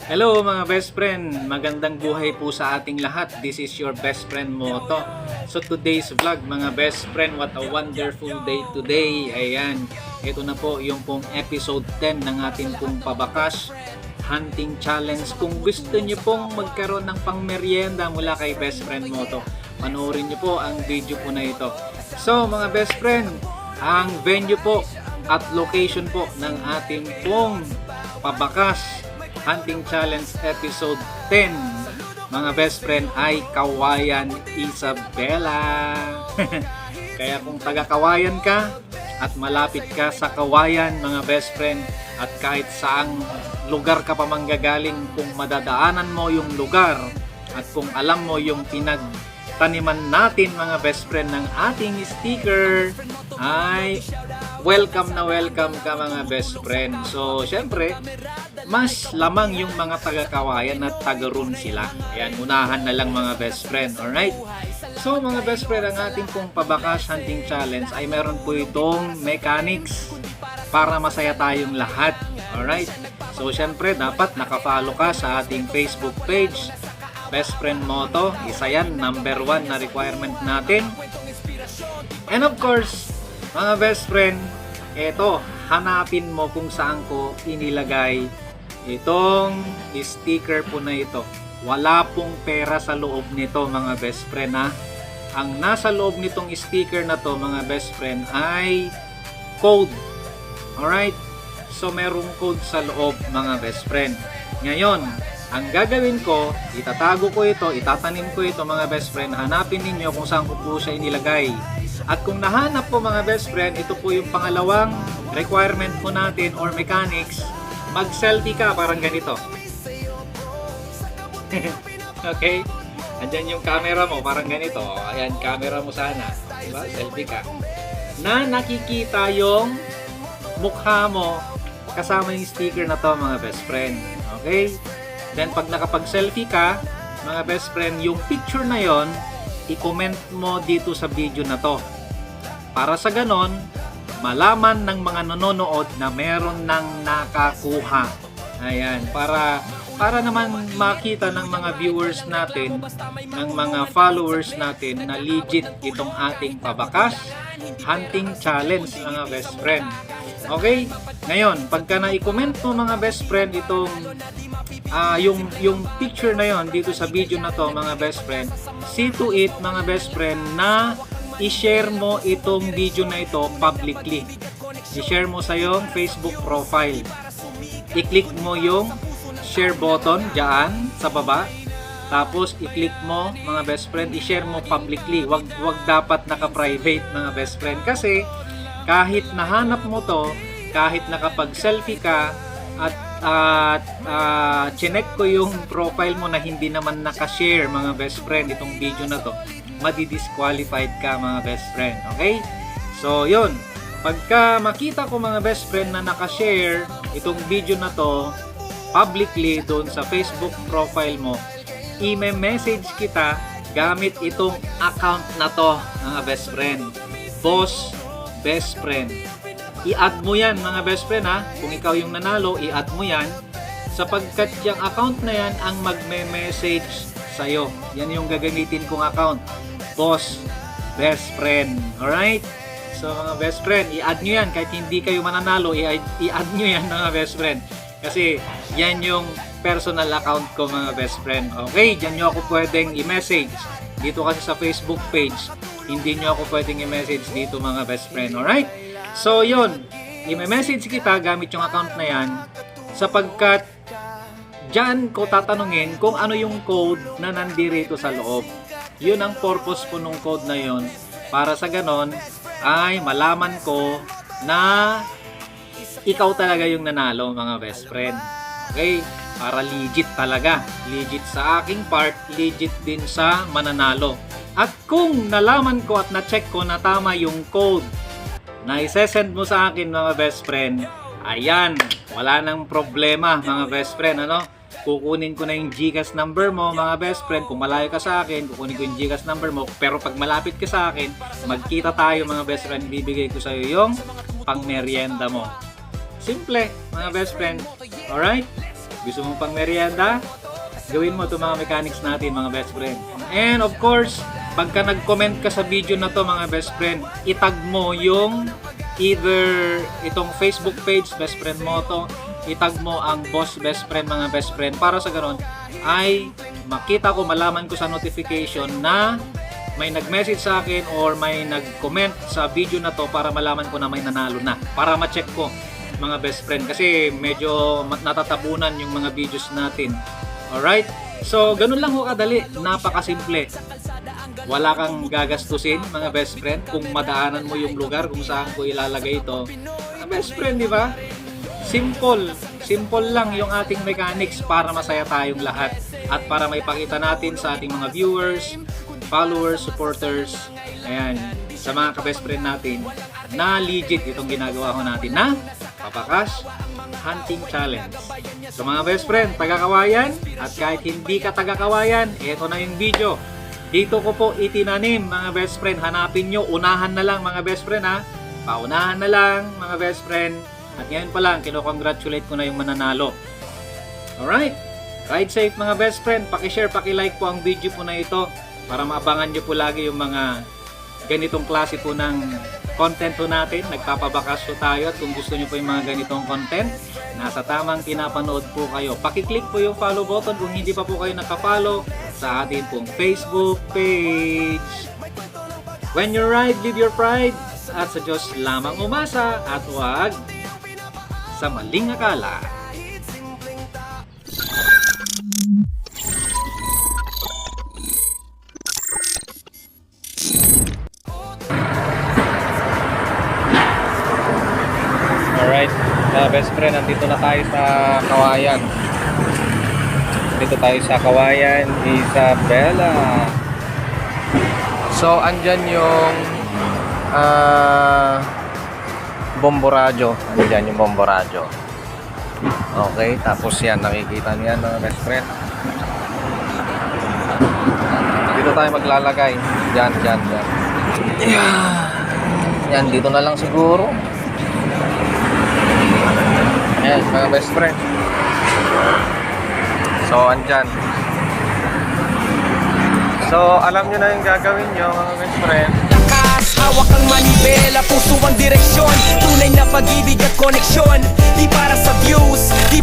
Hello mga best friend, magandang buhay po sa ating lahat. This is your best friend Moto. So today's vlog mga best friend, what a wonderful day today. Ayan, ito na po yung pong episode 10 ng ating pong pabakas hunting challenge. Kung gusto niyo pong magkaroon ng pangmeryenda mula kay best friend Moto, panoorin niyo po ang video po na ito. So mga best friend, ang venue po at location po ng ating pong pabakas hunting challenge episode 10 mga best friend ay Kawayan, Isabela. Kaya kung taga Kawayan ka at malapit ka sa Kawayan mga best friend, at kahit saang lugar ka pa manggagaling, kung madadaanan mo yung lugar at kung alam mo yung pinagtaniman natin mga best friend ng ating sticker, ay welcome na welcome ka mga best friend. So syempre mas lamang yung mga taga-Kawayan at taga-Roon sila. Ayan, unahan na lang mga best friend. Alright? So mga best friend, ang ating pong pabakas hunting challenge ay meron po itong mechanics para masaya tayong lahat. Alright? So syempre dapat nakafollow ka sa ating Facebook page, Best Friend Moto. Isa yan, number 1 na requirement natin. And of course, mga best friend, eto, hanapin mo kung saan ko inilagay itong sticker po na ito. Wala pong pera sa loob nito mga best friend ha. Ang nasa loob nitong sticker na to mga best friend ay code. Alright? So merong code sa loob mga best friend. Ngayon, ang gagawin ko, itatago ko ito, itatanim ko ito mga best friend. Hanapin ninyo kung saan ko po siya inilagay. At kung nahanap po mga best friend, ito po yung pangalawang requirement po natin or mechanics. Mag-selfie ka parang ganito. Okay? Andyan yung camera mo parang ganito. Ayan, camera mo sana. Diba? Selfie ka. Na nakikita yung mukha mo kasama yung sticker na to mga best friend. Okay? Then pag nakapag-selfie ka, mga best friend, yung picture na yon, i-comment mo dito sa video na to. Para sa ganon, malaman ng mga nanonood na meron ng nakakuha. Ayan, para naman makita ng mga viewers natin, ng mga followers natin na legit itong ating pabakas hunting challenge mga best friend. Okay? Ngayon, pagka na-comment mo mga best friend itong yung picture na yon dito sa video na to mga best friend, see to it mga best friend na i-share mo itong video na ito publicly. I-share mo sa iyong Facebook profile. I-click mo yung share button dyan sa baba. Tapos i-click mo mga best friend, i-share mo publicly. Wag dapat naka-private mga best friend. Kasi kahit nahanap mo to, kahit nakapag-selfie ka at chinek ko yung profile mo na hindi naman naka-share mga best friend itong video na to, madi-disqualified ka mga best friend. Okay? So yun, pagka makita ko mga best friend na naka-share itong video na to publicly doon sa Facebook profile mo, i-message kita gamit itong account na to mga best friend, Boss Best Friend. I-add mo yan mga best friend ha. Kung ikaw yung nanalo, i-add mo yan sapagkat yung account na yan ang magme-message sa'yo. Yan yung gagamitin kong account, Boss Best Friend. Alright? So mga best friend, i-add nyo yan. Kahit hindi kayo mananalo, i-add nyo yan mga best friend. Kasi yan yung personal account ko mga best friend. Okay? Diyan nyo ako pwedeng i-message. Dito kasi sa Facebook page, hindi nyo ako pwedeng i-message dito mga best friend. Alright? So yun, i-message kita gamit yung account na yan sapagkat diyan ko tatanungin kung ano yung code na nandirito sa loob. Yun ang purpose po nung code na yun. Para sa ganon ay malaman ko na ikaw talaga yung nanalo mga best friend. Okay? Para legit talaga. Legit sa aking part, legit din sa mananalo. At kung nalaman ko at na-check ko na tama yung code na isesend mo sa akin mga best friend, ayan, wala nang problema mga best friend, ano? Kukunin ko na yung GCash number mo mga best friend. Kung malayo ka sa akin, kukunin ko yung GCash number mo. Pero pag malapit ka sa akin, magkita tayo mga best friend, bibigay ko sa iyo yung pangmeryenda mo. Simple mga best friend. Alright? Gusto mo pang merienda? Gawin mo itong mga mechanics natin, mga best friend. And of course, pagka nag-comment ka sa video na to, mga best friend, itag mo yung either itong Facebook page, best friend mo to, itag mo ang boss best friend, mga best friend, para sa ganun ay makita ko, malaman ko sa notification na may nag-message sa akin or may nag-comment sa video na to para malaman ko na may nanalo na. Para ma-check ko, mga best friend, kasi medyo natatabunan yung mga videos natin. Alright? So, ganun lang ho kadali. Napakasimple. Wala kang gagastusin, mga best friend, kung madaanan mo yung lugar kung saan ko ilalagay ito. Mga best friend, di ba? Simple. Simple lang yung ating mechanics para masaya tayong lahat. At para maipakita natin sa ating mga viewers, followers, supporters, ayan, sa mga ka-best friend natin, na legit itong ginagawa ko natin na Papakash Hunting Challenge. So mga best friend, taga-Kawayan, at kahit hindi ka taga-Kawayan, ito na yung video. Dito ko po itinanim, mga best friend. Hanapin nyo, unahan na lang, mga best friend, ha. Paunahan na lang, mga best friend. At ngayon pa lang, kinocongratulate ko na yung mananalo. Alright, ride safe, mga best friend. Pakishare, pakilike po ang video po na ito para maabangan nyo po lagi yung mga ganitong klase po ng content po natin. Nagpapabakas po tayo, at kung gusto nyo po yung mga ganitong content, nasa tamang pinapanood po kayo. Pakiclick po yung follow button kung hindi pa po kayo nakafollow sa atin pong Facebook page. When you ride, live your pride, at sa Diyos lamang umasa, at huwag sa maling akala. Alright, best friend, nandito na tayo sa Kawayan. Dito tayo sa Kawayan, Isabela. So, andyan yung Bomboradyo. Andyan yung Bomboradyo. Okay, tapos yan, nakikita niyan, mga best friend. Dito tayo maglalagay. Diyan. Yan, dito na lang siguro. Ayan, mga best friend. So, andyan. So, alam nyo na yung gagawin nyo, mga best friend. Hawak ang manibela, puso ang direksyon. Tunay na pag-ibig at koneksyon. Di para sa views, di